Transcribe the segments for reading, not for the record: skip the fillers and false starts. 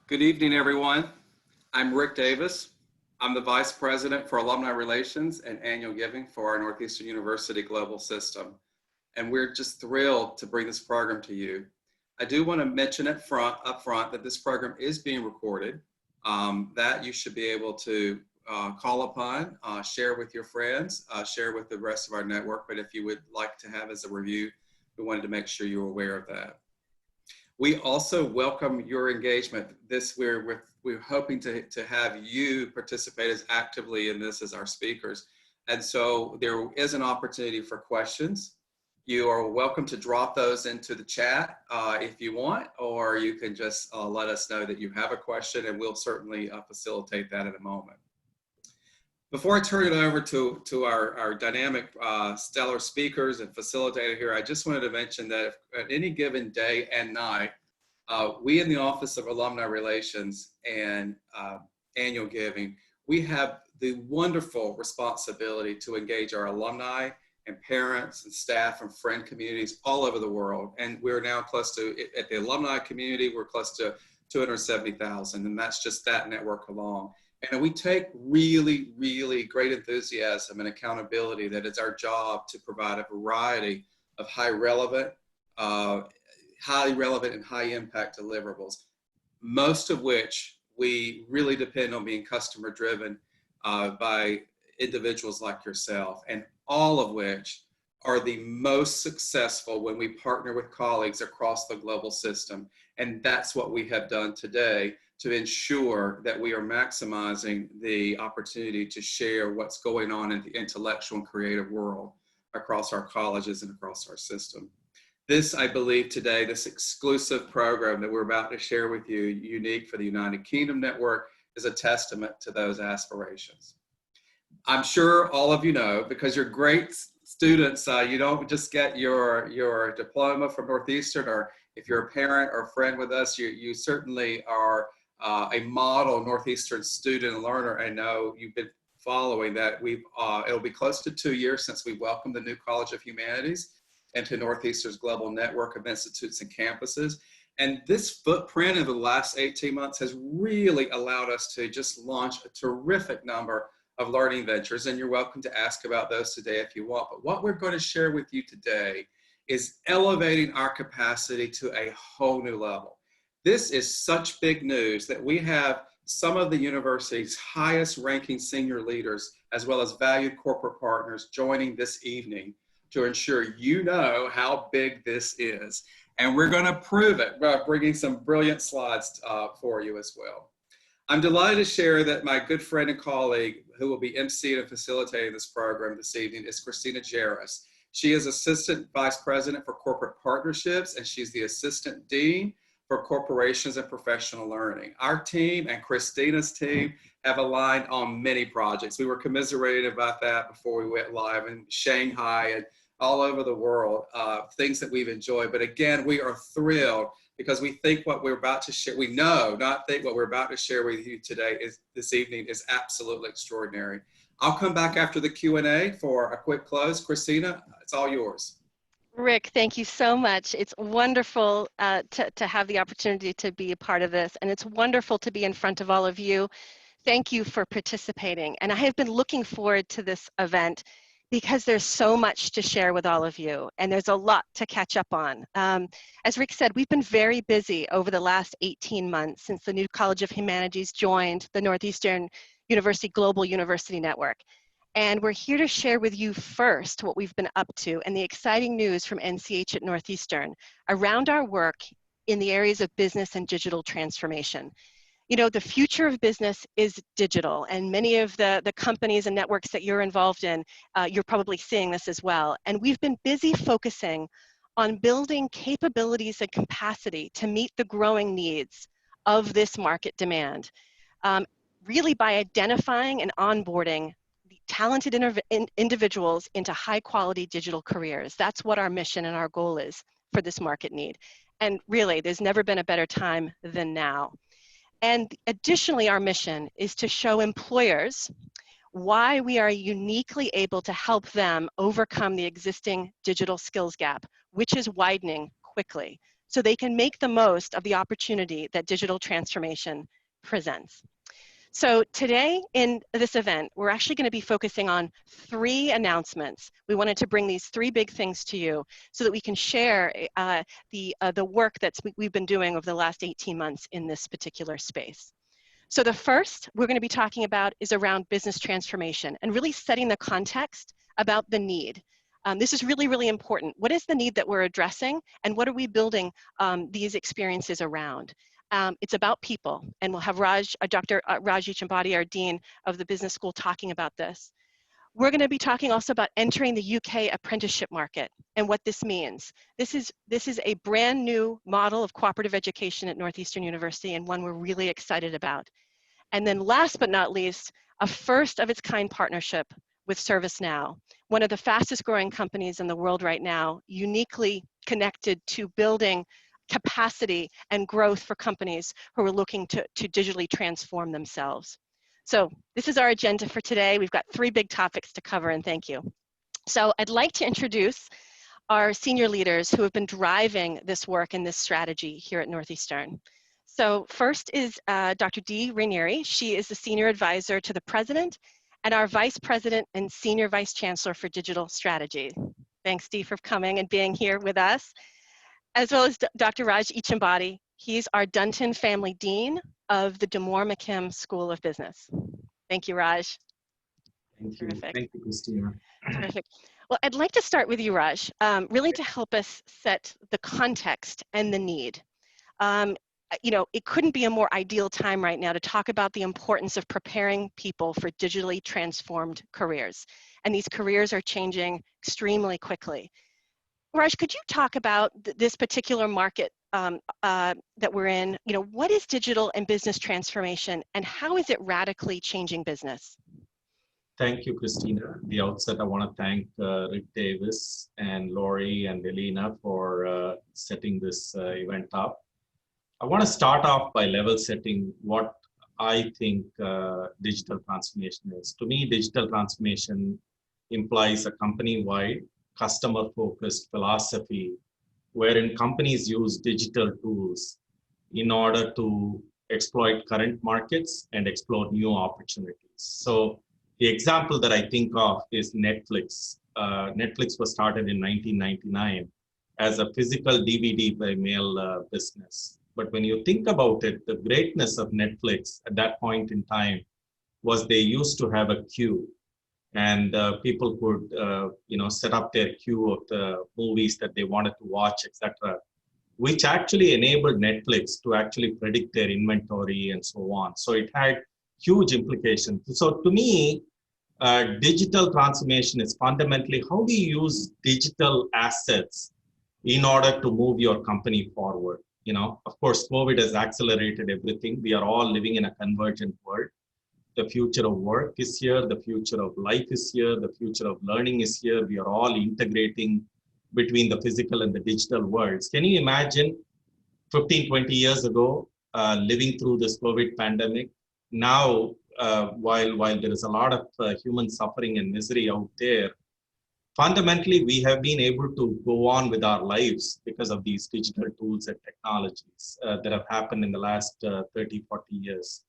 Good evening, everyone. I'm Rick Davis. I'm the Vice President for Alumni Relations and Annual Giving for our Northeastern University Global System. And we're just thrilled to bring this program to you. I do want to mention up front that this program is being recorded, that you should be able to call upon, share with your friends, share with the rest of our network. But if you would like to have as a review, we wanted to make sure you're aware of that. We also welcome your engagement. We're hoping to have you participate as actively in this as our speakers. And so there is an opportunity for questions. You are welcome to drop those into the chat if you want, or you can just let us know that you have a question, and we'll certainly facilitate that in a moment. Before I turn it over to our dynamic stellar speakers and facilitator here, I just wanted to mention that at any given day and night, we in the Office of Alumni Relations and Annual Giving, we have the wonderful responsibility to engage our alumni and parents and staff and friend communities all over the world. And we're now close to, at the alumni community, we're close to 270,000, and that's just that network alone. And we take really, really great enthusiasm and accountability that it's our job to provide a variety of highly relevant and high impact deliverables, most of which we really depend on being customer driven by individuals like yourself, and all of which are the most successful when we partner with colleagues across the global system. And that's what we have done today to ensure that we are maximizing the opportunity to share what's going on in the intellectual and creative world across our colleges and across our system. This, I believe today, this exclusive program that we're about to share with you, unique for the United Kingdom Network, is a testament to those aspirations. I'm sure all of you know, because you're great students, you don't just get your diploma from Northeastern, or if you're a parent or a friend with us, you certainly are a model Northeastern student and learner. I know you've been following that. It'll be close to 2 years since we welcomed the new College of Humanities into Northeastern's global network of institutes and campuses. And this footprint in the last 18 months has really allowed us to just launch a terrific number of learning ventures. And you're welcome to ask about those today if you want. But what we're going to share with you today is elevating our capacity to a whole new level. This is such big news that we have some of the university's highest ranking senior leaders, as well as valued corporate partners, joining this evening to ensure you know how big this is. And we're going to prove it by bringing some brilliant slides for you as well. I'm delighted to share that my good friend and colleague who will be emceeing and facilitating this program this evening is Christina Jarris. She is Assistant Vice President for Corporate Partnerships, and she's the Assistant Dean for Corporations and Professional Learning. Our team and Christina's team have aligned on many projects. We were commiserating about that before we went live in Shanghai and all over the world, things that we've enjoyed. But again, we are thrilled because we think what we're about to share, we know, not think what we're about to share with you today this evening is absolutely extraordinary. I'll come back after the Q&A for a quick close. Christina, it's all yours. Rick, thank you so much. It's wonderful to have the opportunity to be a part of this, and it's wonderful to be in front of all of you. Thank you for participating. And I have been looking forward to this event because there's so much to share with all of you, and there's a lot to catch up on. As Rick said, we've been very busy over the last 18 months since the new College of Humanities joined the Northeastern University Global University Network. And we're here to share with you first what we've been up to and the exciting news from NCH at Northeastern around our work in the areas of business and digital transformation. You know, the future of business is digital, and many of the companies and networks that you're involved in, you're probably seeing this as well. And we've been busy focusing on building capabilities and capacity to meet the growing needs of this market demand, really by identifying and onboarding talented individuals into high quality digital careers. That's what our mission and our goal is for this market need. And really, there's never been a better time than now. And additionally, our mission is to show employers why we are uniquely able to help them overcome the existing digital skills gap, which is widening quickly. so they can make the most of the opportunity that digital transformation presents. So today in this event, we're actually going to be focusing on 3 announcements. We wanted to bring these 3 big things to you so that we can share the work that we've been doing over the last 18 months in this particular space. So the first we're going to be talking about is around business transformation and really setting the context about the need. This is really, really important. What is the need that we're addressing, and what are we building these experiences around? It's about people, and we'll have Dr. Raj Ichambadi, our Dean of the Business School, talking about this. We're going to be talking also about entering the UK apprenticeship market and what this means. This is a brand new model of cooperative education at Northeastern University, and one we're really excited about. And then last but not least, a first of its kind partnership with Servicenow, one of the fastest growing companies in the world right now, uniquely connected to building capacity and growth for companies who are looking to digitally transform themselves. So this is our agenda for today. We've got 3 big topics to cover, and thank you. So I'd like to introduce our senior leaders who have been driving this work and this strategy here at Northeastern. So first is Dr. Dee Rainieri. She is the Senior Advisor to the President and our Vice President and Senior Vice Chancellor for Digital Strategy. Thanks, Dee, for coming and being here with us. As well as Dr. Raj Ichambadi. He's our Dunton Family Dean of the Damore McKim School of Business. Thank you, Raj. Thank you. Terrific. Thank you, Christina. Terrific. Well, I'd like to start with you, Raj, really to help us set the context and the need. You know, it couldn't be a more ideal time right now to talk about the importance of preparing people for digitally transformed careers. And these careers are changing extremely quickly. Raj, could you talk about this particular market that we're in? You know, what is digital and business transformation, and how is it radically changing business? Thank you, Christina. At the outset, I want to thank Rick Davis and Lori and Elena for setting this event up. I want to start off by level setting what I think digital transformation is. To me, digital transformation implies a company-wide, customer-focused philosophy wherein companies use digital tools in order to exploit current markets and explore new opportunities. So the example that I think of is Netflix. Netflix was started in 1999 as a physical DVD by mail business. But when you think about it, the greatness of Netflix at that point in time was they used to have a queue, and people could set up their queue of the movies that they wanted to watch, etc., which actually enabled Netflix to actually predict their inventory and so on. So it had huge implications. So to me, digital transformation is fundamentally how do you use digital assets in order to move your company forward. You know, of course, COVID has accelerated everything. We are all living in a convergent world. The future of work is here. The future of life is here. The future of learning is here. We are all integrating between the physical and the digital worlds. Can you imagine 15, 20 years ago, living through this COVID pandemic? Now, while there is a lot of human suffering and misery out there, fundamentally, we have been able to go on with our lives because of these digital tools and technologies that have happened in the last 30, 40 years.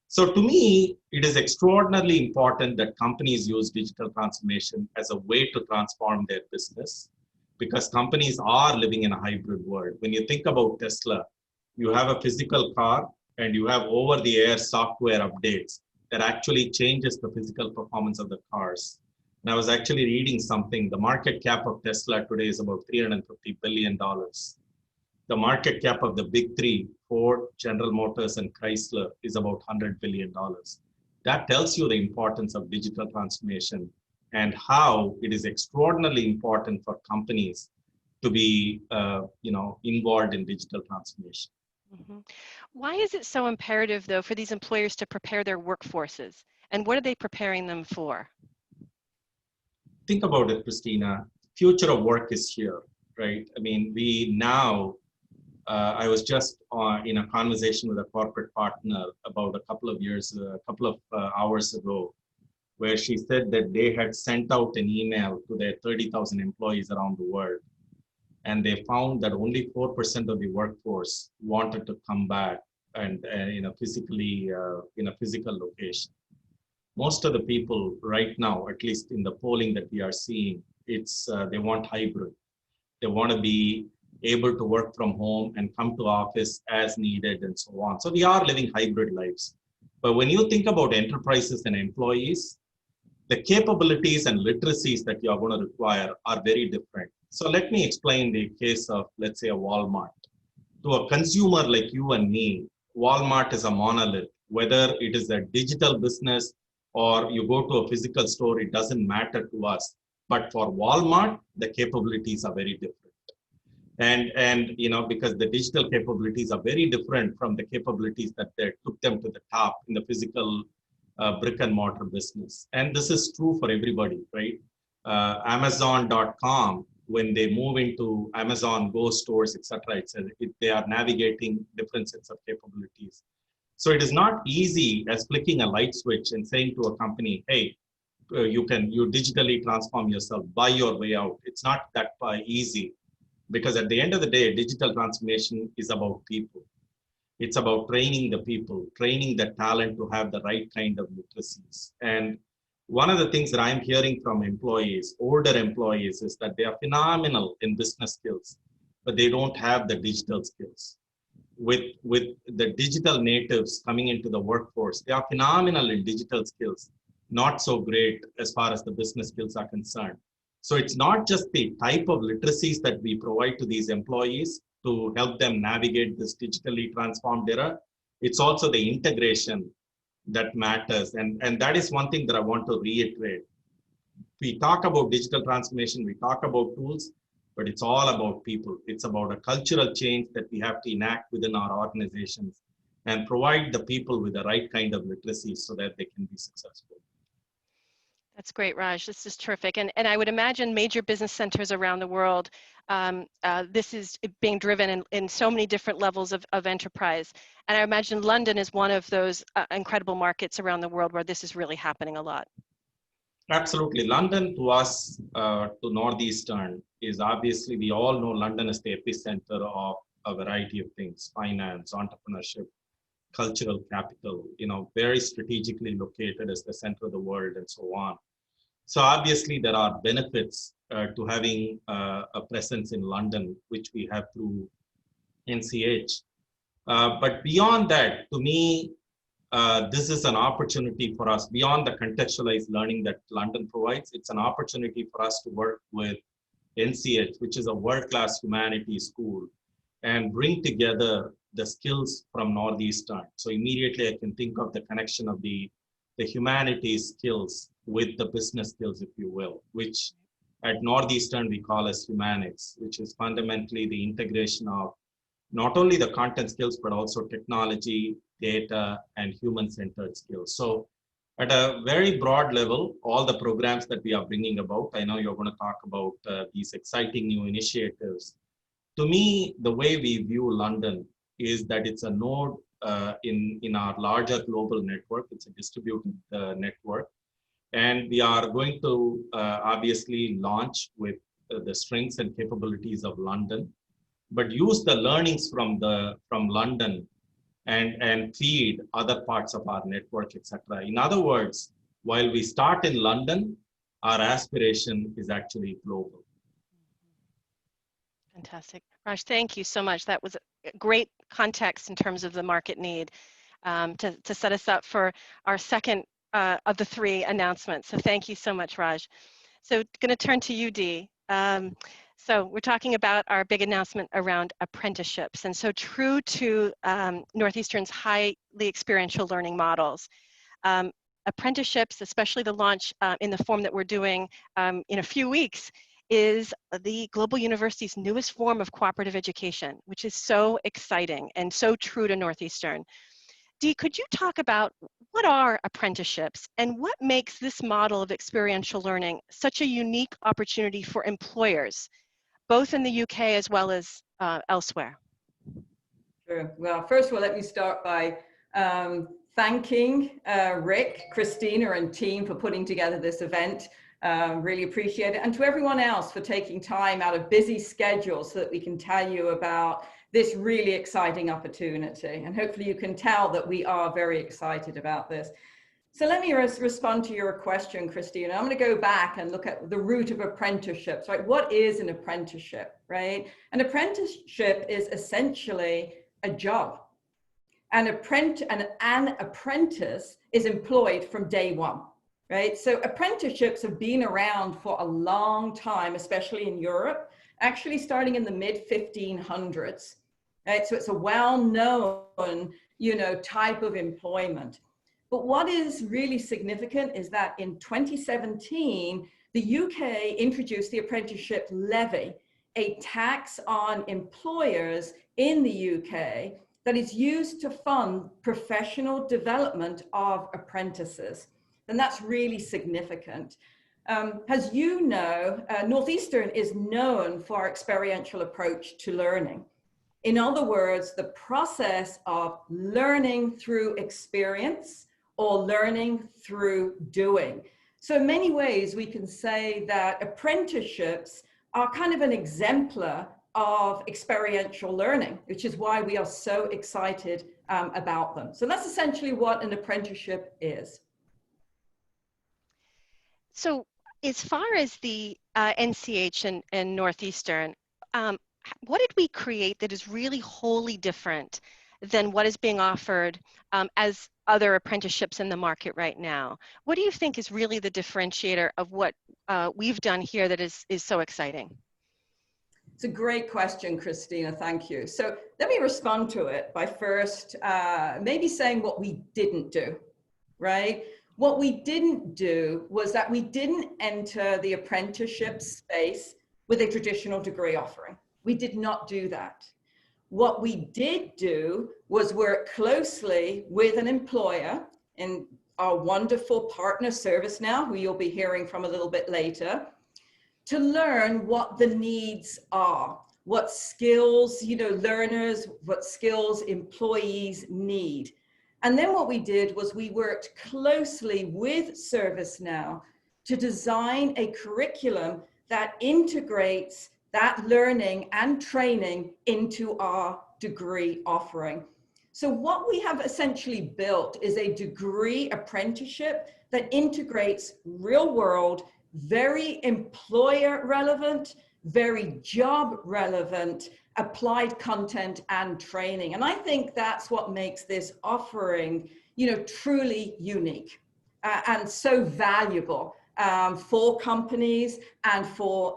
So to me, it is extraordinarily important that companies use digital transformation as a way to transform their business, because companies are living in a hybrid world. When you think about Tesla, you have a physical car and you have over-the-air software updates that actually changes the physical performance of the cars. And I was actually reading something. The market cap of Tesla today is about $350 billion. The market cap of the big three, Ford, General Motors, and Chrysler, is about $100 billion. That tells you the importance of digital transformation and how it is extraordinarily important for companies to be involved in digital transformation. Mm-hmm. Why is it so imperative, though, for these employers to prepare their workforces? And what are they preparing them for? Think about it, Christina. Future of work is here, right? I mean, we now, I was just in a conversation with a corporate partner about a couple of hours ago, where she said that they had sent out an email to their 30,000 employees around the world. and they found that only 4% of the workforce wanted to come back and in a physical location. Most of the people right now, at least in the polling that we are seeing, it's they want hybrid. They want to be able to work from home and come to office as needed and so on. So we are living hybrid lives. But when you think about enterprises and employees, the capabilities and literacies that you are going to require are very different. So let me explain the case of, let's say, a Walmart. To a consumer like you and me, Walmart is a monolith. Whether it is a digital business or you go to a physical store, it doesn't matter to us. But for Walmart, the capabilities are very different. And because the digital capabilities are very different from the capabilities that they took them to the top in the physical brick and mortar business. And this is true for everybody, right? Amazon.com, when they move into Amazon Go stores, etc., they are navigating different sets of capabilities. So it is not easy as flicking a light switch and saying to a company, hey, you digitally transform yourself, buy your way out. It's not that easy, because at the end of the day, digital transformation is about people. It's about training the people, training the talent to have the right kind of literacies. And one of the things that I'm hearing from employees, older employees, is that they are phenomenal in business skills, but they don't have the digital skills. With the digital natives coming into the workforce, they are phenomenal in digital skills, not so great as far as the business skills are concerned. So it's not just the type of literacies that we provide to these employees to help them navigate this digitally transformed era. It's also the integration that matters. And that is one thing that I want to reiterate. We talk about digital transformation, we talk about tools, but it's all about people. It's about a cultural change that we have to enact within our organizations and provide the people with the right kind of literacy so that they can be successful. That's great, Raj. This is terrific. And I would imagine major business centers around the world, this is being driven in so many different levels of enterprise. And I imagine London is one of those incredible markets around the world where this is really happening a lot. Absolutely. London to us, to Northeastern, is obviously, we all know London is the epicenter of a variety of things: finance, entrepreneurship, cultural capital, very strategically located as the center of the world and so on. So obviously there are benefits to having a presence in London, which we have through NCH. But beyond that, to me, this is an opportunity for us, beyond the contextualized learning that London provides. It's an opportunity for us to work with NCH, which is a world-class humanities school, and bring together the skills from Northeastern. So immediately I can think of the connection of the humanities skills with the business skills, if you will, which at Northeastern we call as humanics, which is fundamentally the integration of not only the content skills, but also technology, data, and human-centered skills. So at a very broad level, all the programs that we are bringing about, I know you're going to talk about these exciting new initiatives. To me, the way we view London is that it's a node in our larger global network. It's a distributed network. And we are going to obviously launch with the strengths and capabilities of London, but use the learnings from London and feed other parts of our network, etc. In other words, while we start in London, our aspiration is actually global. Fantastic. Raj, thank you so much. That was a great context in terms of the market need to set us up for our second of the three announcements. So thank you so much, Raj. So going to turn to you, Dee. So we're talking about our big announcement around apprenticeships. And so true to Northeastern's highly experiential learning models, apprenticeships, especially the launch in the form that we're doing in a few weeks, is the Global University's newest form of cooperative education, which is so exciting and so true to Northeastern. Dee, could you talk about what are apprenticeships and what makes this model of experiential learning such a unique opportunity for employers, both in the UK as well as elsewhere? Sure. Well, first of all, let me start by thanking Rick, Christina, and team for putting together this event. Really appreciate it. And to everyone else for taking time out of busy schedules so that we can tell you about this really exciting opportunity. And hopefully you can tell that we are very excited about this. So let me respond to your question, Christina. I'm going to go back and look at the root of apprenticeships, right? What is an apprenticeship, right? An apprenticeship is essentially a job. An apprentice is employed from day one, right? So apprenticeships have been around for a long time, especially in Europe, actually starting in the mid-1500s, right? So it's a well-known, type of employment. But what is really significant is that in 2017, the UK introduced the apprenticeship levy, a tax on employers in the UK that is used to fund professional development of apprentices. And that's really significant. As you know, Northeastern is known for our experiential approach to learning. In other words, the process of learning through experience or learning through doing. So in many ways, we can say that apprenticeships are kind of an exemplar of experiential learning, which is why we are so excited about them. So that's essentially what an apprenticeship is. So as far as the NCH and Northeastern, what did we create that is really wholly different than what is being offered as other apprenticeships in the market right now? What do you think is really the differentiator of what we've done here that is so exciting? It's a great question, Christina. Thank you. So let me respond to it by first maybe saying what we didn't do, right? What we didn't do was that we didn't enter the apprenticeship space with a traditional degree offering. We did not do that. What we did do was work closely with an employer and our wonderful partner Servicenow, who you'll be hearing from a little bit later, to learn what the needs are, what skills, learners, what skills employees need. And then what we did was we worked closely with Servicenow to design a curriculum that integrates that learning and training into our degree offering. So what we have essentially built is a degree apprenticeship that integrates real world, very employer relevant, very job relevant applied content and training. And I think that's what makes this offering, truly unique and so valuable for companies and for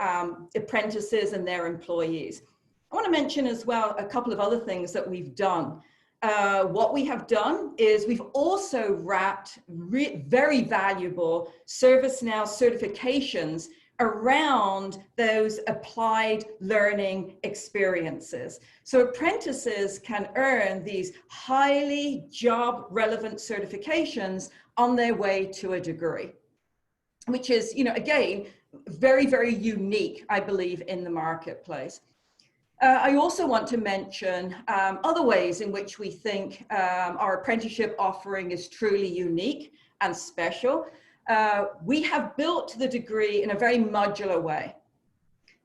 apprentices and their employees. I want to mention as well a couple of other things that we've done. What we have done is we've also wrapped very valuable Servicenow certifications around those applied learning experiences. So apprentices can earn these highly job relevant certifications on their way to a degree, which is, again, very, very unique, I believe, in the marketplace. I also want to mention other ways in which we think our apprenticeship offering is truly unique and special. We have built the degree in a very modular way,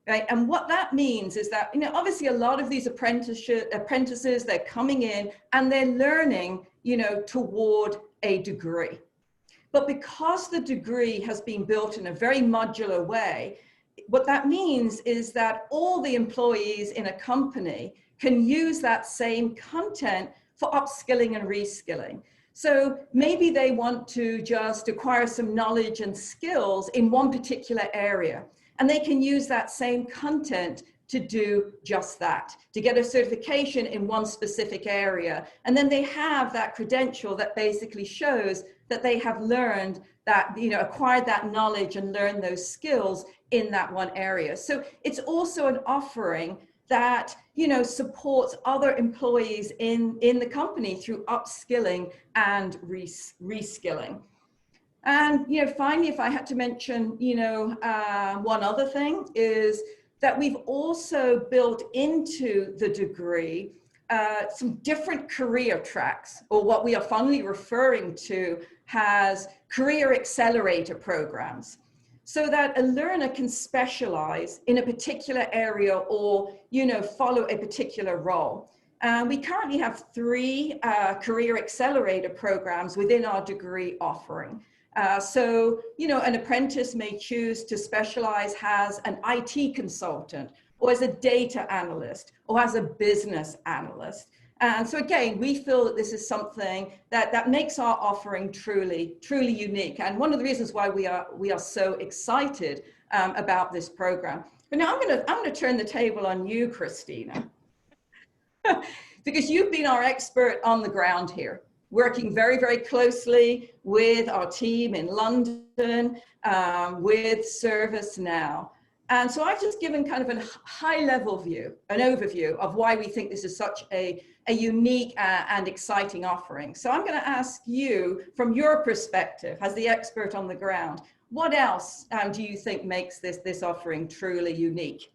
right? And what that means is that, obviously a lot of these apprentices, they're coming in and they're learning, toward a degree. But because the degree has been built in a very modular way, what that means is that all the employees in a company can use that same content for upskilling and reskilling. So maybe they want to just acquire some knowledge and skills in one particular area, and they can use that same content to do just that, to get a certification in one specific area. And then they have that credential that basically shows that they have learned that, acquired that knowledge and learned those skills in that one area. So it's also an offering that, supports other employees in the company through upskilling and reskilling. And, finally, if I had to mention, one other thing is that we've also built into the degree some different career tracks, or what we are fondly referring to as career accelerator programs. so that a learner can specialize in a particular area or, you know, follow a particular role. We currently have 3 career accelerator programs within our degree offering. So, you know, an apprentice may choose to specialize as an IT consultant, or as a data analyst, or as a business analyst. And so again, we feel that this is something that makes our offering truly unique. And one of the reasons why we are so excited about this program. But now I'm gonna turn the table on you, Christina, because you've been our expert on the ground here, working very, very closely with our team in London, with Servicenow. And so I've just given kind of a high-level view, an overview of why we think this is such a unique and exciting offering. So I'm going to ask you, from your perspective, as the expert on the ground, what else do you think makes this offering truly unique?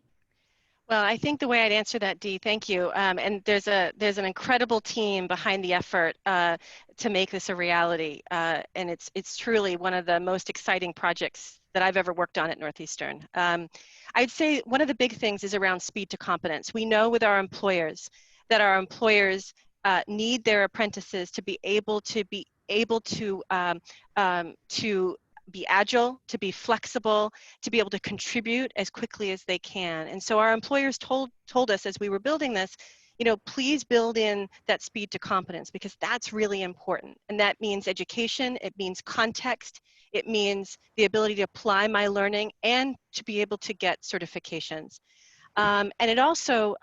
Well, I think the way I'd answer that, Dee, thank you. And there's an incredible team behind the effort to make this a reality. And it's truly one of the most exciting projects that I've ever worked on at Northeastern. I'd say one of the big things is around speed to competence. We know with our employers that our employers need their apprentices to be able to be agile, to be flexible, to be able to contribute as quickly as they can. And so our employers told us as we were building this, you know, please build in that speed to competence, because that's really important. And that means education, it means context, it means the ability to apply my learning and to be able to get certifications. And it also,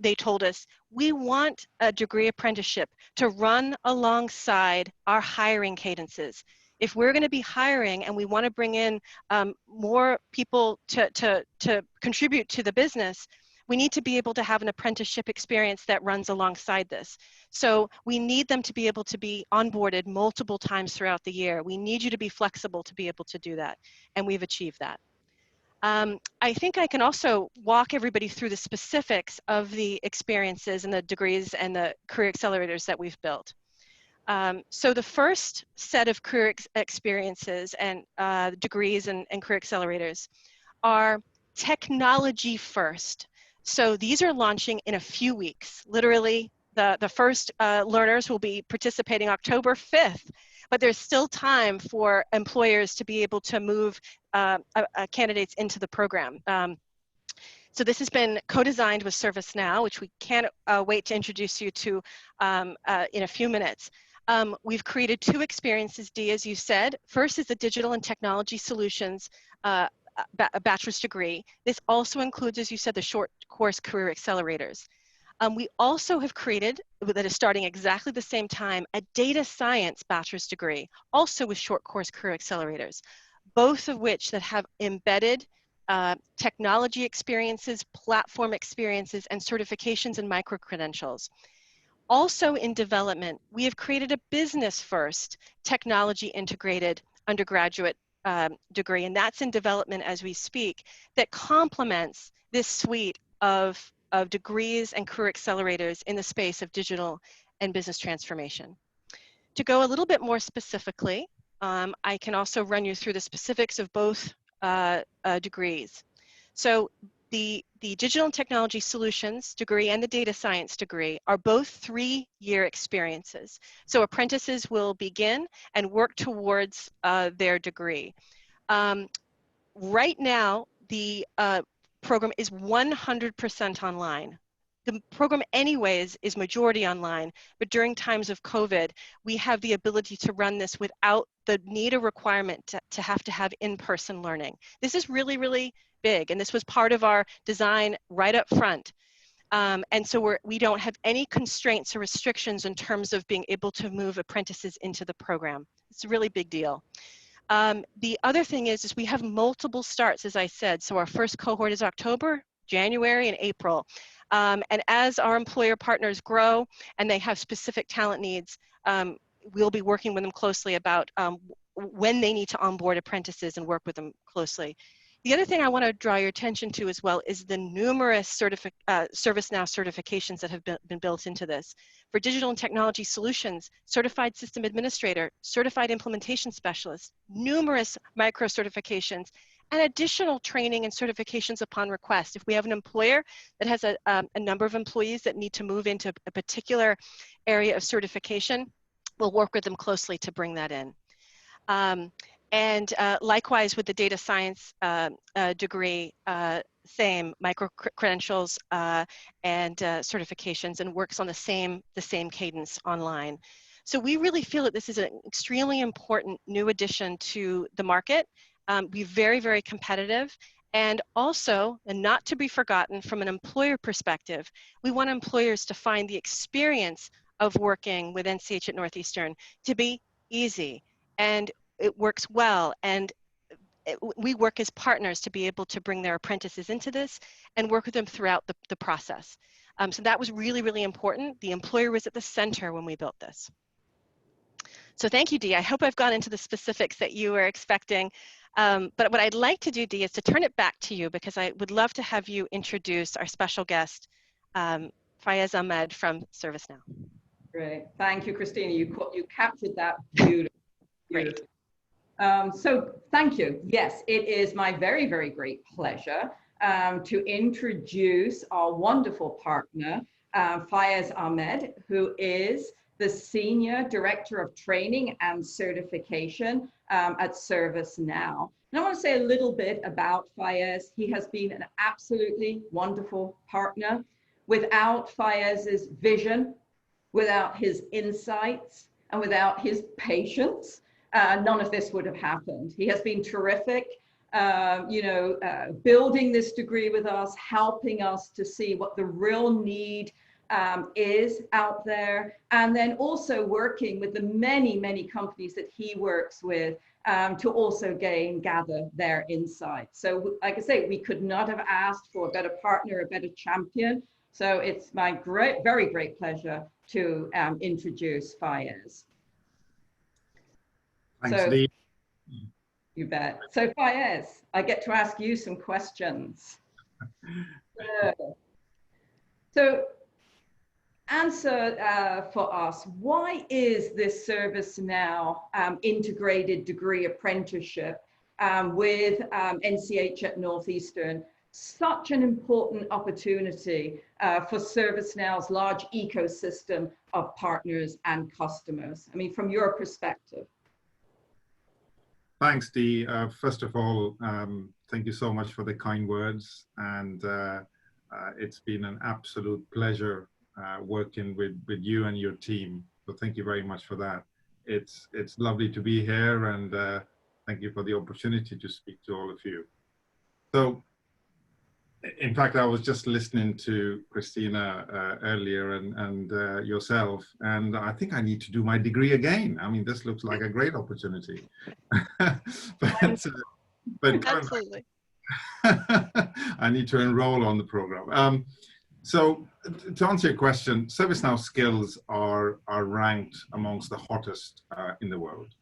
they told us, we want a degree apprenticeship to run alongside our hiring cadences. If we're going to be hiring and we want to bring in more people to contribute to the business, we need to be able to have an apprenticeship experience that runs alongside this. So we need them to be able to be onboarded multiple times throughout the year. We need you to be flexible to be able to do that, and we've achieved that. I think I can also walk everybody through the specifics of the experiences and the degrees and the career accelerators that we've built. So the first set of career experiences and degrees and career accelerators are technology first. So these are launching in a few weeks. Literally, the first learners will be participating October 5th, but there's still time for employers to be able to move candidates into the program. So this has been co-designed with Servicenow, which we can't wait to introduce you to in a few minutes. We've created 2 experiences, Dee, as you said. First is the Digital and Technology Solutions a bachelor's degree. This also includes, as you said, the short course career accelerators. We also have created, that is starting exactly the same time, a data science bachelor's degree, also with short course career accelerators, both of which that have embedded technology experiences, platform experiences, and certifications and micro-credentials. Also in development, we have created a business-first technology integrated undergraduate degree, and that's in development as we speak, that complements this suite of degrees and career accelerators in the space of digital and business transformation. To go a little bit more specifically, I can also run you through the specifics of both degrees. So the Digital and Technology Solutions degree and the Data Science degree are both 3-year experiences. So apprentices will begin and work towards their degree. Right now, the program is 100% online. The program anyways is majority online, but during times of COVID, we have the ability to run this without the need or requirement to have in-person learning. This is really, really big, and this was part of our design right up front. And so we don't have any constraints or restrictions in terms of being able to move apprentices into the program. It's a really big deal. The other thing is we have multiple starts, as I said. So our first cohort is October, January, and April. And as our employer partners grow and they have specific talent needs, we'll be working with them closely about when they need to onboard apprentices and work with them closely. The other thing I want to draw your attention to as well is the numerous ServiceNow certifications that have been built into this. For digital and technology solutions, certified system administrator, certified implementation specialist, numerous micro certifications, and additional training and certifications upon request. If we have an employer that has a number of employees that need to move into a particular area of certification, we'll work with them closely to bring that in. And likewise with the data science degree, same micro credentials and certifications, and works on the same cadence online. So we really feel that this is an extremely important new addition to the market. Be very, very competitive. And also, and not to be forgotten from an employer perspective, we want employers to find the experience of working with NCH at Northeastern to be easy, and it works well, and we work as partners to be able to bring their apprentices into this and work with them throughout the process. So that was really, really important. The employer was at the center when we built this. So thank you, Dee. I hope I've gone into the specifics that you were expecting. But what I'd like to do, Dee, is to turn it back to you, because I would love to have you introduce our special guest, Fraiz Ahmed from Servicenow. Great. Thank you, Christina. You captured that beautifully. Great. So thank you. Yes, it is my very, very great pleasure to introduce our wonderful partner, Fraiz Ahmed, who is the Senior Director of Training and Certification at ServiceNow. And I want to say a little bit about Fraiz. He has been an absolutely wonderful partner. Without Fraiz's vision, without his insights, and without his patience, none of this would have happened. He has been terrific, building this degree with us, helping us to see what the real need is out there, and then also working with the many, many companies that he works with to also gather their insights. So like I say, we could not have asked for a better partner, a better champion. So it's my very great pleasure to introduce Fraiz. Thanks, Dee. You bet. So Fraiz, I get to ask you some questions. So answer for us, why is this ServiceNow integrated degree apprenticeship with NCH at Northeastern such an important opportunity for ServiceNow's large ecosystem of partners and customers? I mean, from your perspective. Thanks, Dee. First of all, thank you so much for the kind words. And it's been an absolute pleasure working with you and your team. So thank you very much for that. It's lovely to be here, and thank you for the opportunity to speak to all of you. So, in fact, I was just listening to Christina earlier and yourself, and I think I need to do my degree again. I mean, this looks like a great opportunity. but Absolutely. I need to enroll on the program. So to answer your question, ServiceNow skills are ranked amongst the hottest in the world.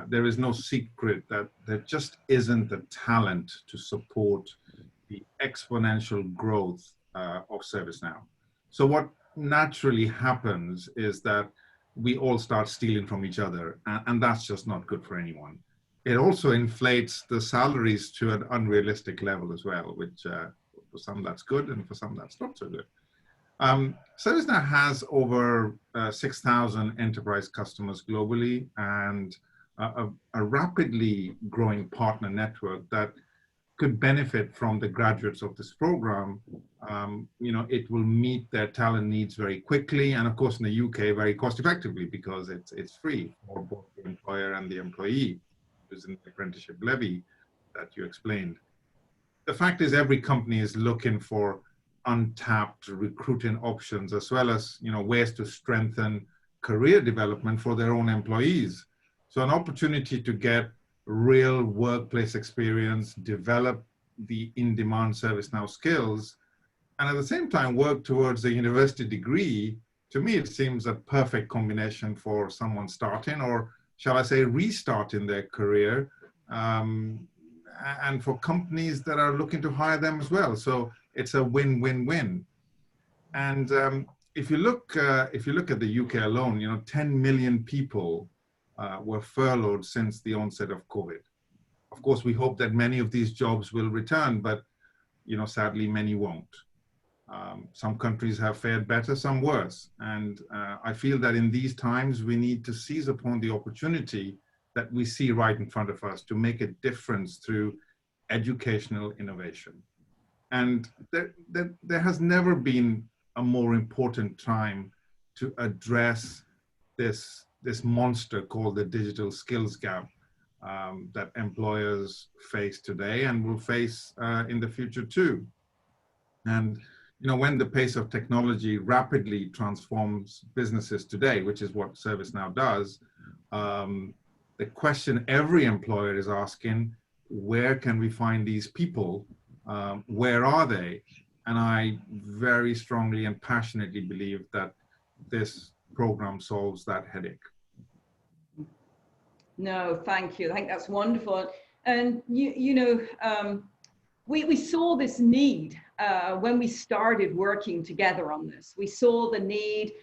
There is no secret that there just isn't the talent to support the exponential growth of ServiceNow. So what naturally happens is that we all start stealing from each other, and that's just not good for anyone. It also inflates the salaries to an unrealistic level as well, which for some that's good, and for some that's not so good. ServiceNow has over 6,000 enterprise customers globally, and a rapidly growing partner network that could benefit from the graduates of this program. It will meet their talent needs very quickly, and of course in the UK very cost effectively, because it's free for both the employer and the employee, using the apprenticeship levy that you explained. The fact is, every company is looking for untapped recruiting options, as well as ways to strengthen career development for their own employees. So an opportunity to get real workplace experience, develop the in-demand ServiceNow skills, and at the same time work towards a university degree, to me it seems a perfect combination for someone starting, or shall I say restarting their career, and for companies that are looking to hire them as well. So it's a win-win-win. And if you look at the UK alone, 10 million people were furloughed since the onset of COVID. Of course, we hope that many of these jobs will return, but sadly, many won't. Some countries have fared better, some worse. And I feel that in these times, we need to seize upon the opportunity that we see right in front of us to make a difference through educational innovation. And there has never been a more important time to address this monster called the digital skills gap that employers face today and will face in the future too. And when the pace of technology rapidly transforms businesses today, which is what Servicenow does, the question every employer is asking, where can we find these people? Where are they? And I very strongly and passionately believe that this program solves that headache. No, thank you. I think that's wonderful. And we saw this need when we started working together on this. We saw the need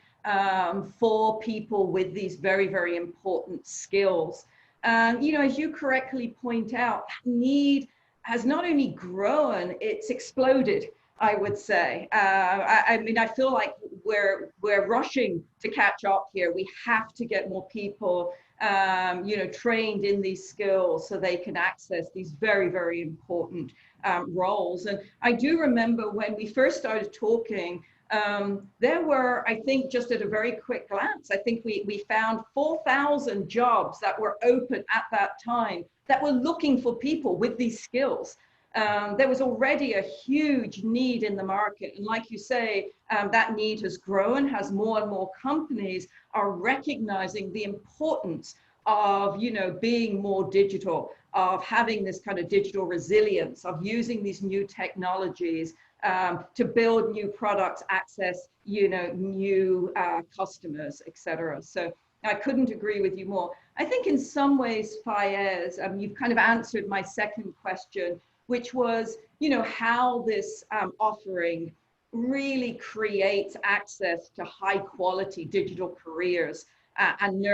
for people with these very, very important skills. And as you correctly point out, that need has not only grown, it's exploded, I would say. I mean, I feel like we're rushing to catch up here. We have to get more people trained in these skills so they can access these very, very important roles. And I do remember when we first started talking, there were, I think, just at a very quick glance, I think we found 4,000 jobs that were open at that time that were looking for people with these skills. There was already a huge need in the market. And like you say, that need has grown as more and more companies are recognizing the importance of, being more digital, of having this kind of digital resilience, of using these new technologies to build new products, access, new customers, etc. So I couldn't agree with you more. I think in some ways, Fraiz, you've kind of answered my second question, which was, how this offering really creates access to high quality digital careers and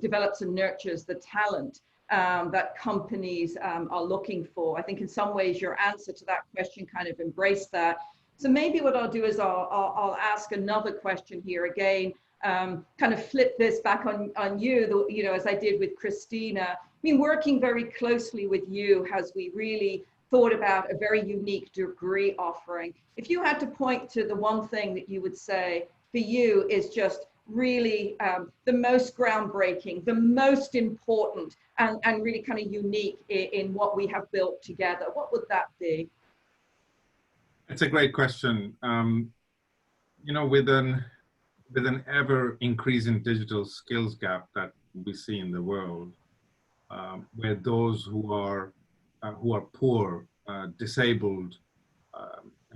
develops and nurtures the talent that companies are looking for. I think in some ways your answer to that question kind of embraced that. So maybe what I'll do is I'll ask another question here again, kind of flip this back on you, as I did with Christina. I mean, working very closely with you as we really thought about a very unique degree offering. If you had to point to the one thing that you would say for you is just really the most groundbreaking, the most important, and really kind of unique in what we have built together, what would that be? It's a great question. With an ever increasing digital skills gap that we see in the world, where those who are poor, disabled,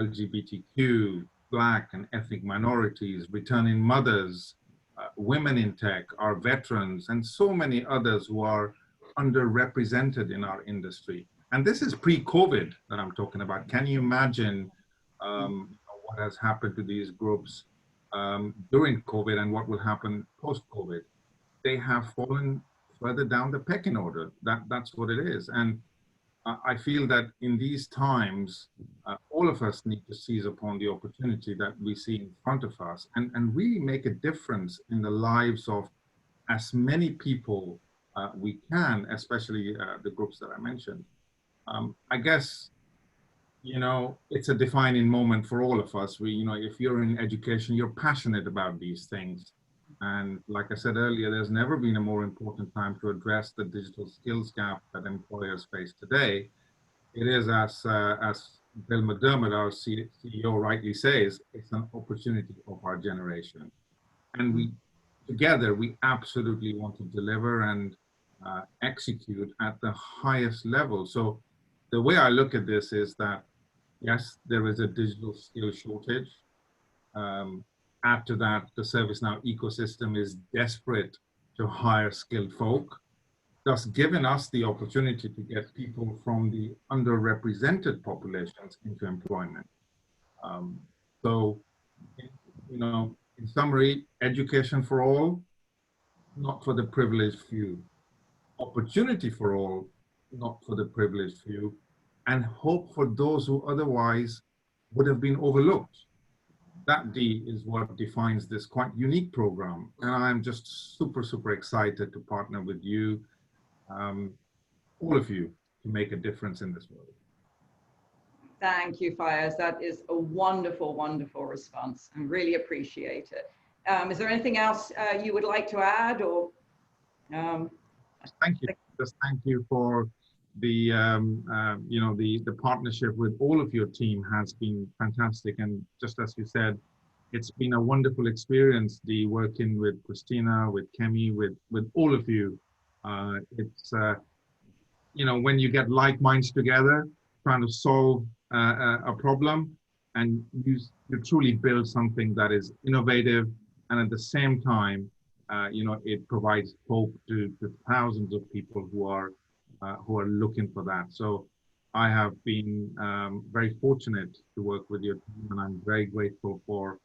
LGBTQ, Black and ethnic minorities, returning mothers, women in tech, our veterans, and so many others who are underrepresented in our industry. And this is pre-COVID that I'm talking about. Can you imagine what has happened to these groups during COVID and what will happen post-COVID? They have fallen further down the pecking order. That's what it is. And I feel that in these times, all of us need to seize upon the opportunity that we see in front of us and really make a difference in the lives of as many people we can, especially the groups that I mentioned. I guess, it's a defining moment for all of us. If you're in education, you're passionate about these things. And like I said earlier, there's never been a more important time to address the digital skills gap that employers face today. It is, as Bill McDermott, our CEO, rightly says, it's an opportunity of our generation. And together, we absolutely want to deliver and execute at the highest level. So the way I look at this is that, yes, there is a digital skill shortage. After that, the Servicenow ecosystem is desperate to hire skilled folk. thus giving us the opportunity to get people from the underrepresented populations into employment. So, you know, in summary, education for all, not for the privileged few. Opportunity for all, not for the privileged few. And hope for those who otherwise would have been overlooked. That D is what defines this quite unique program. And I'm just super, super excited to partner with you, all of you, to make a difference in this world. Thank you, Fraiz. That is a wonderful, wonderful response. I really appreciate it. Is there anything else you would like to add, or? Thank you. Just thank you for the you know, the partnership with all of your team has been fantastic. And just as you said, it's been a wonderful experience, the working with Christina, with Kemi, with all of you. It's you know, when you get like minds together, trying to solve a problem, and you truly build something that is innovative, and at the same time, you know, it provides hope to thousands of people who are looking for that. So I have been very fortunate to work with your team, and I'm very grateful for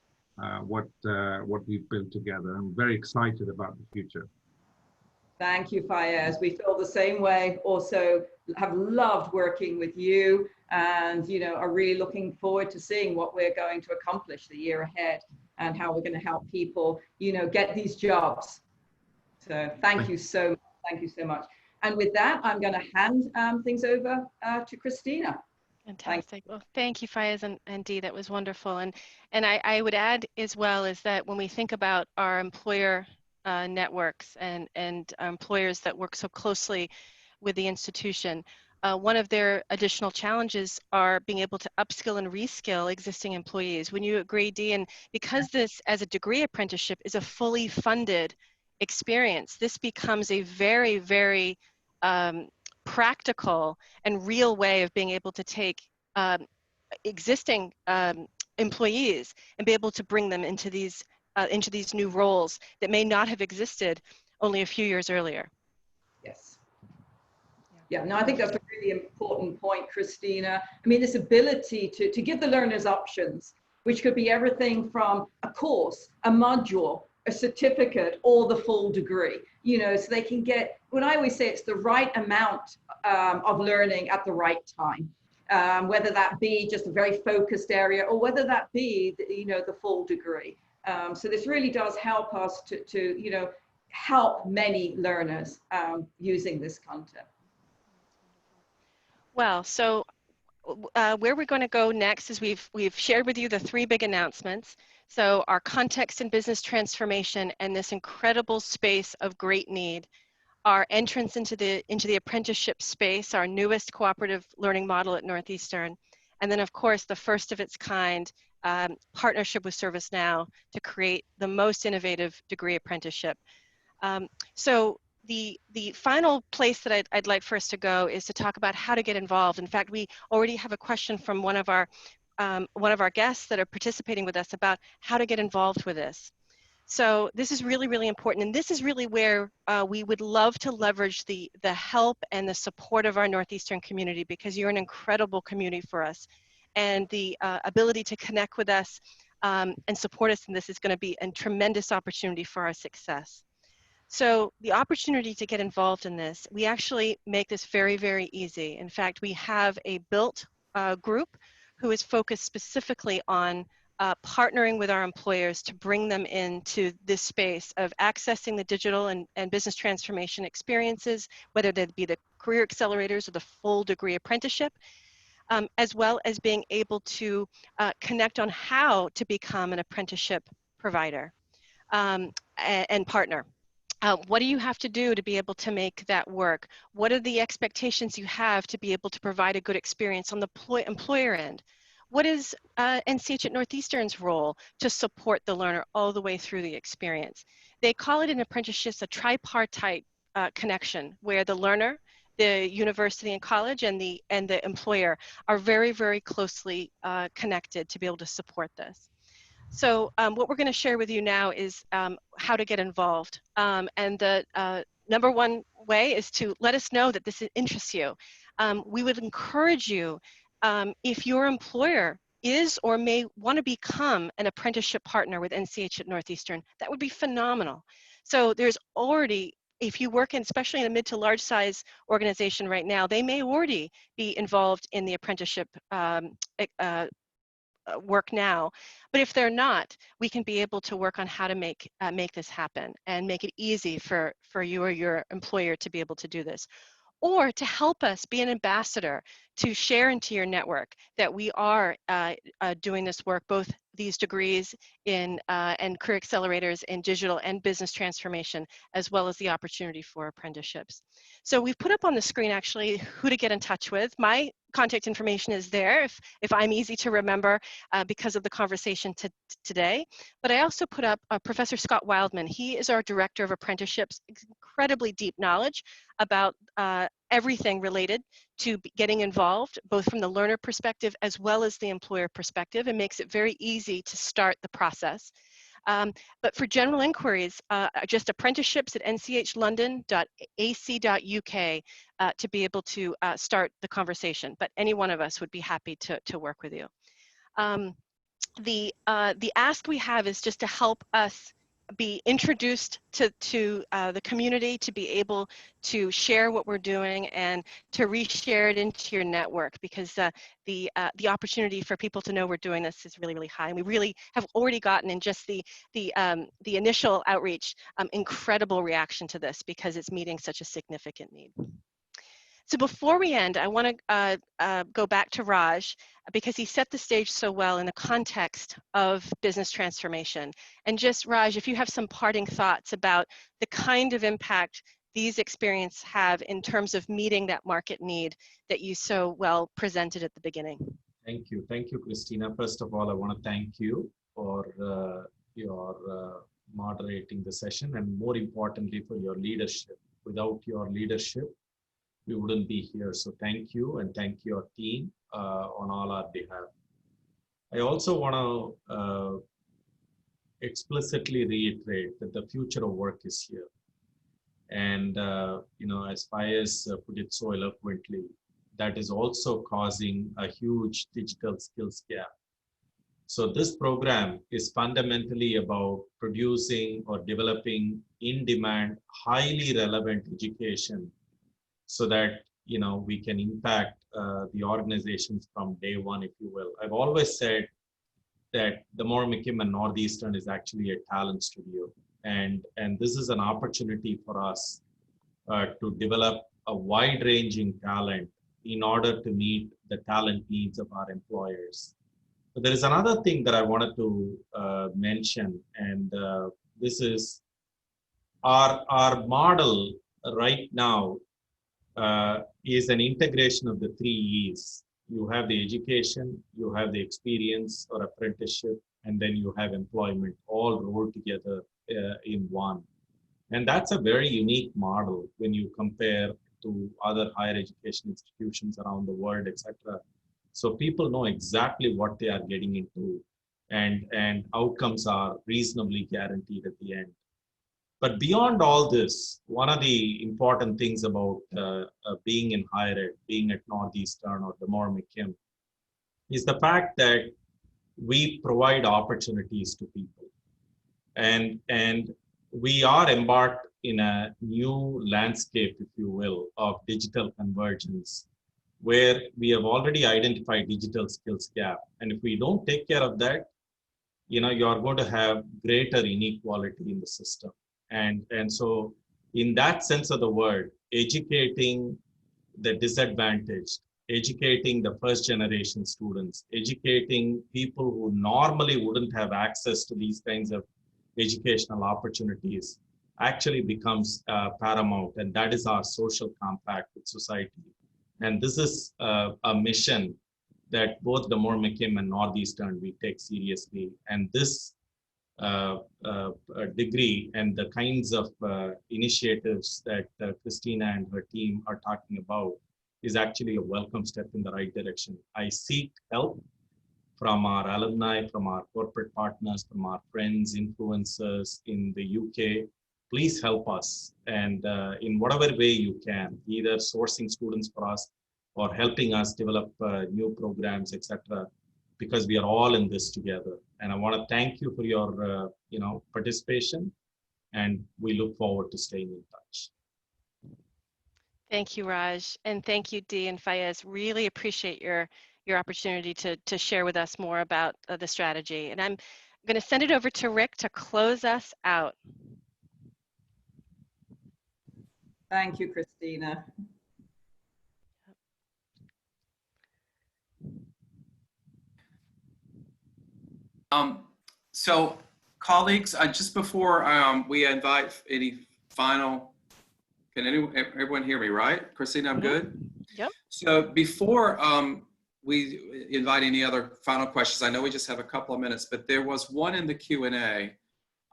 what we've built together. I'm very excited about the future. Thank you, Fraiz. We feel the same way. Also have loved working with you, and, you know, are really looking forward to seeing what we're going to accomplish the year ahead and how we're going to help people, you know, get these jobs. So thank you so much. Thank you so much. And with that, I'm going to hand things over to Christina. Fantastic. Well, thank you, Fraiz and Dee. That was wonderful. And I would add as well is that when we think about our employer networks and employers that work so closely with the institution, one of their additional challenges are being able to upskill and reskill existing employees. When you agree, Dee, and because this as a degree apprenticeship is a fully funded experience, this becomes a very, very practical and real way of being able to take existing employees and be able to bring them into these new roles that may not have existed only a few years earlier. Yes. Yeah, no, I think that's a really important point, Christina. I mean, this ability to give the learners options, which could be everything from a course, a module, a certificate, or the full degree, you know, so they can get, when I always say it's the right amount of learning at the right time, whether that be just a very focused area or whether that be, you know, the full degree. So this really does help us to you know, help many learners using this content. Well, so where we're going to go next is we've shared with you the three big announcements. So our context and business transformation and this incredible space of great need, our entrance into the apprenticeship space, our newest cooperative learning model at Northeastern, and then of course the first of its kind partnership with Servicenow to create the most innovative degree apprenticeship. So the final place that I'd like for us to go is to talk about how to get involved. In fact, we already have a question from one of our guests that are participating with us about how to get involved with this. So this is really, really important, and this is really where we would love to leverage the help and the support of our Northeastern community, because you're an incredible community for us, and the ability to connect with us and support us in this is going to be a tremendous opportunity for our success. So the opportunity to get involved in this, we actually make this very, very easy. In fact, we have a built group who is focused specifically on partnering with our employers to bring them into this space of accessing the digital and business transformation experiences, whether they be the career accelerators or the full degree apprenticeship, as well as being able to connect on how to become an apprenticeship provider and partner. What do you have to do to be able to make that work? What are the expectations you have to be able to provide a good experience on the employer end? What is NCH at Northeastern's role to support the learner all the way through the experience? They call it in apprenticeships a tripartite connection, where the learner, the university and college, and the employer are very, very closely connected to be able to support this. So what we're going to share with you now is how to get involved. And the number one way is to let us know that this interests you. We would encourage you, if your employer is or may want to become an apprenticeship partner with NCH at Northeastern, that would be phenomenal. So there's already, if you work in, especially in a mid to large size organization right now, they may already be involved in the apprenticeship work now. But if they're not, we can be able to work on how to make this happen and make it easy for you or your employer to be able to do this. Or to help us be an ambassador, to share into your network that we are doing this work, both these degrees in and career accelerators in digital and business transformation, as well as the opportunity for apprenticeships. So we've put up on the screen actually who to get in touch with. My contact information is there if I'm easy to remember because of the conversation today. But I also put up Professor Scott Wildman. He is our Director of Apprenticeships, incredibly deep knowledge about everything related to getting involved, both from the learner perspective as well as the employer perspective, and makes it very easy to start the process. But for general inquiries, just apprenticeships at nchlondon.ac.uk to be able to start the conversation. But any one of us would be happy to work with you. The ask we have is just to help us be introduced to the community, to be able to share what we're doing and to reshare it into your network, because the opportunity for people to know we're doing this is really, really high. And we really have already gotten in just the initial outreach, incredible reaction to this because it's meeting such a significant need. So before we end, I want to go back to Raj because he set the stage so well in the context of business transformation. And just, Raj, if you have some parting thoughts about the kind of impact these experiences have in terms of meeting that market need that you so well presented at the beginning. Thank you, Christina. First of all, I want to thank you for your moderating the session, and more importantly for your leadership. Without your leadership, we wouldn't be here. So thank you, and thank your team on all our behalf. I also want to explicitly reiterate that the future of work is here. And, as Fraiz put it so eloquently, that is also causing a huge digital skills gap. So this program is fundamentally about producing or developing in-demand, highly relevant education so that we can impact the organizations from day one, if you will. I've always said that the Moore McKim Northeastern is actually a talent studio, and this is an opportunity for us to develop a wide-ranging talent in order to meet the talent needs of our employers. But there is another thing that I wanted to mention, and this is our model right now. Is an integration of the 3 E's. You have the education, you have the experience or apprenticeship, and then you have employment, all rolled together in one. And that's a very unique model when you compare to other higher education institutions around the world, etc. So people know exactly what they are getting into, and outcomes are reasonably guaranteed at the end. But beyond all this, one of the important things about being in higher ed, being at Northeastern or the Moore McKim, is the fact that we provide opportunities to people. And we are embarked in a new landscape, if you will, of digital convergence, where we have already identified digital skills gap. And if we don't take care of that, you're going to have greater inequality in the system. And so in that sense of the word, educating the disadvantaged, educating the first generation students, educating people who normally wouldn't have access to these kinds of educational opportunities actually becomes paramount. And that is our social compact with society. And this is a mission that both the Moore McKim and Northeastern we take seriously. And this degree and the kinds of initiatives that Christina and her team are talking about is actually a welcome step in the right direction. I seek help from our alumni, from our corporate partners, from our friends, influencers in the UK, please help us. And in whatever way you can, either sourcing students for us or helping us develop new programs, etc., because we are all in this together. And I want to thank you for your participation, and we look forward to staying in touch. Thank you, Raj, and thank you, Dee and Fraiz. Really appreciate your opportunity to share with us more about the strategy. And I'm going to send it over to Rick to close us out. Thank you, Christina. So colleagues, just before we invite any final, can everyone hear me, right? Christina, I'm good? Yep. So before we invite any other final questions, I know we just have a couple of minutes, but there was one in the Q&A.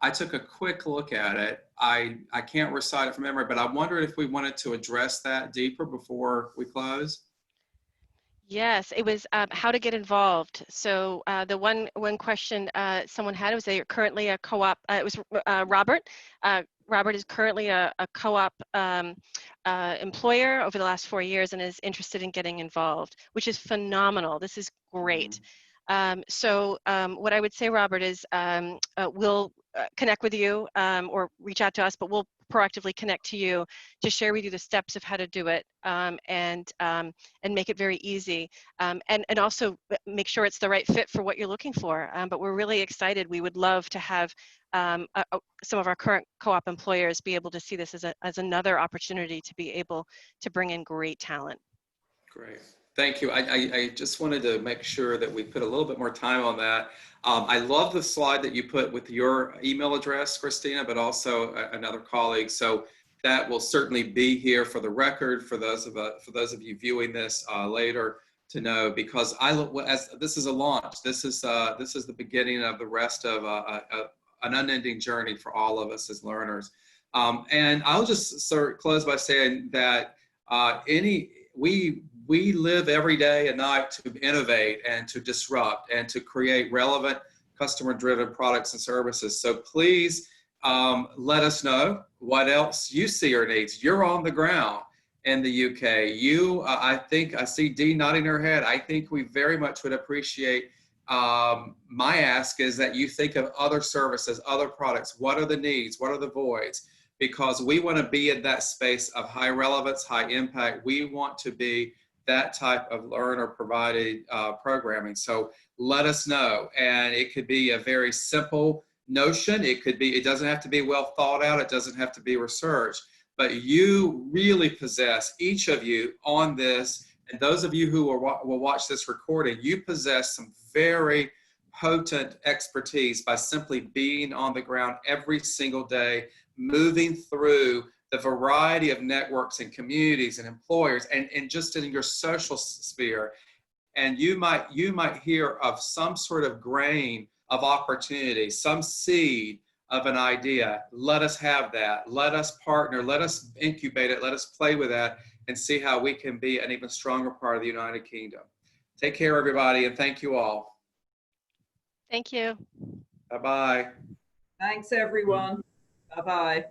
I took a quick look at it. I can't recite it from memory, but I wondered if we wanted to address that deeper before we close. Yes, it was how to get involved. So the one question someone had was they are currently a co-op. It was Robert. Robert is currently a co-op employer over the last 4 years and is interested in getting involved, which is phenomenal. This is great. So what I would say, Robert, is we'll connect with you or reach out to us, but we'll proactively connect to you to share with you the steps of how to do it and make it very easy and also make sure it's the right fit for what you're looking for. But we're really excited. We would love to have some of our current co-op employers be able to see this as another opportunity to be able to bring in great talent. Great. Thank you. I just wanted to make sure that we put a little bit more time on that. I love the slide that you put with your email address, Christina, but also another colleague. So that will certainly be here for the record for those of you viewing this later to know, because as this is a launch. This is the beginning of the rest of an unending journey for all of us as learners. And I'll just sort of close by saying that we live every day and night to innovate and to disrupt and to create relevant customer-driven products and services. So please let us know what else you see or needs. You're on the ground in the UK. I think I see Dee nodding her head. I think we very much would appreciate, my ask is that you think of other services, other products. What are the needs? What are the voids? Because we want to be in that space of high relevance, high impact. We want to be that type of learner provided programming. So let us know. And it could be a very simple notion. It doesn't have to be well thought out. It doesn't have to be researched, but you really possess, each of you on this, and those of you who will watch this recording, you possess some very potent expertise by simply being on the ground every single day, moving through the variety of networks and communities and employers and just in your social sphere. And you might hear of some sort of grain of opportunity, some seed of an idea. Let us have that. Let us partner. Let us incubate it. Let us play with that and see how we can be an even stronger part of the United Kingdom. Take care, everybody, and thank you all. Thank you. Bye-bye. Thanks, everyone. Bye-bye.